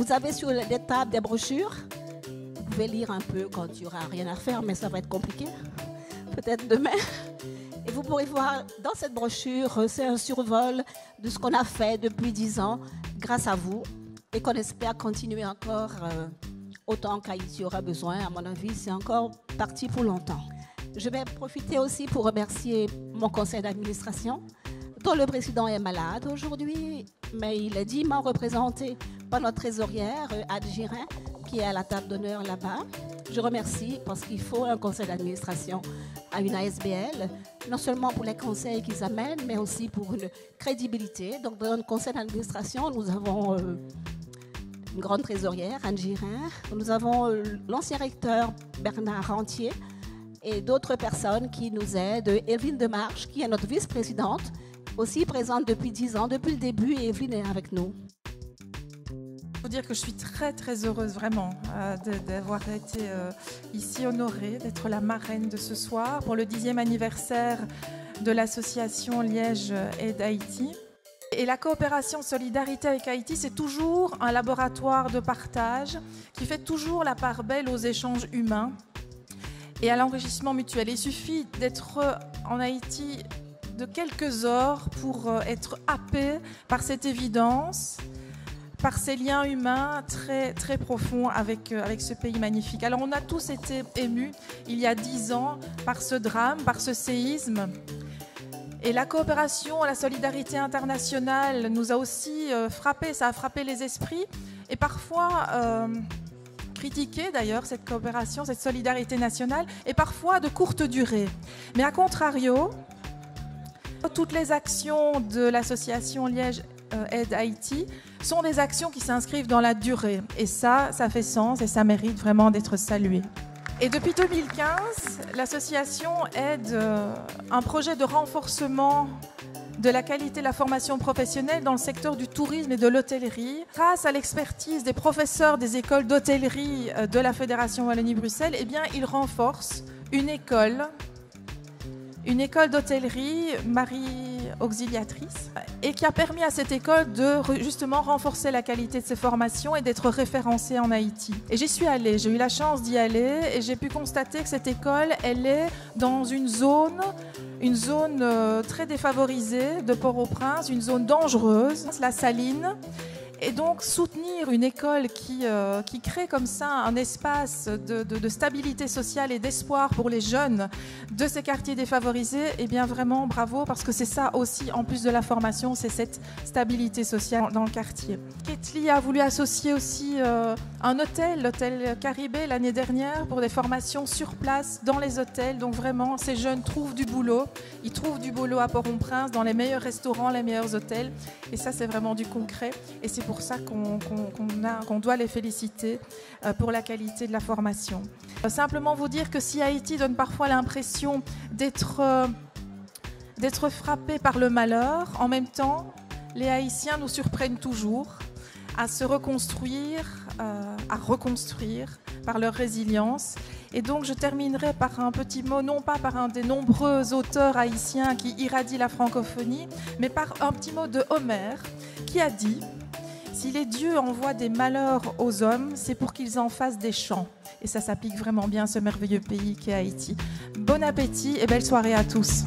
Vous avez sur les tables des brochures. Vous pouvez lire un peu quand il n'y aura rien à faire, mais ça va être compliqué. Peut-être demain. Et vous pourrez voir dans cette brochure, c'est un survol de ce qu'on a fait depuis 10 ans grâce à vous et qu'on espère continuer encore autant qu'Haïti aura besoin. À mon avis, c'est encore parti pour longtemps. Je vais profiter aussi pour remercier mon conseil d'administration, dont le président est malade aujourd'hui, mais il est dignement représenté par notre trésorière, Ad Girin, qui est à la table d'honneur là-bas. Je remercie parce qu'il faut un conseil d'administration à une ASBL, non seulement pour les conseils qu'ils amènent, mais aussi pour une crédibilité. Donc, dans notre conseil d'administration, nous avons une grande trésorière, Anne Girin. Nous avons l'ancien recteur Bernard Rentier et d'autres personnes qui nous aident. Evelyne Demarche, qui est notre vice-présidente, aussi présente depuis 10 ans, depuis le début, et Evelyne est avec nous. Il faut dire que je suis très très heureuse vraiment d'avoir été ici honorée, d'être la marraine de ce soir pour le 10e anniversaire de l'association Liège Aide Haïti. Et la coopération solidarité avec Haïti, c'est toujours un laboratoire de partage qui fait toujours la part belle aux échanges humains et à l'enrichissement mutuel. Il suffit d'être en Haïti de quelques heures pour être happé par cette évidence, par ces liens humains très, très profonds avec ce pays magnifique. Alors on a tous été émus il y a 10 ans par ce drame, par ce séisme. Et la coopération, la solidarité internationale nous a aussi frappé, ça a frappé les esprits et parfois critiqué d'ailleurs cette coopération, cette solidarité nationale et parfois de courte durée. Mais à contrario, toutes les actions de l'association Liège Aide Haïti sont des actions qui s'inscrivent dans la durée. Et ça fait sens et ça mérite vraiment d'être salué. Et depuis 2015, l'association aide un projet de renforcement de la qualité de la formation professionnelle dans le secteur du tourisme et de l'hôtellerie. Grâce à l'expertise des professeurs des écoles d'hôtellerie de la Fédération Wallonie-Bruxelles, eh bien, ils renforcent une école d'hôtellerie, Marie Auxiliatrice, et qui a permis à cette école de justement renforcer la qualité de ses formations et d'être référencée en Haïti. Et j'y suis allée, j'ai eu la chance d'y aller et j'ai pu constater que cette école, elle est dans une zone très défavorisée de Port-au-Prince, une zone dangereuse, la Saline. Et donc soutenir une école qui crée comme ça un espace de stabilité sociale et d'espoir pour les jeunes de ces quartiers défavorisés, eh bien vraiment bravo, parce que c'est ça aussi, en plus de la formation, c'est cette stabilité sociale dans le quartier. Ketli a voulu associer aussi un hôtel, l'hôtel Caribé l'année dernière, pour des formations sur place dans les hôtels. Donc vraiment, ces jeunes trouvent du boulot. Ils trouvent du boulot à Port-au-Prince, dans les meilleurs restaurants, les meilleurs hôtels. Et ça, c'est vraiment du concret. Et c'est pour ça qu'on doit les féliciter pour la qualité de la formation. Simplement vous dire que si Haïti donne parfois l'impression d'être frappé par le malheur, en même temps, les Haïtiens nous surprennent toujours à se reconstruire, à reconstruire par leur résilience. Et donc je terminerai par un petit mot, non pas par un des nombreux auteurs haïtiens qui irradient la francophonie, mais par un petit mot de Homère qui a dit: si les dieux envoient des malheurs aux hommes, c'est pour qu'ils en fassent des chants. Et ça s'applique vraiment bien à ce merveilleux pays qu'est Haïti. Bon appétit et belle soirée à tous.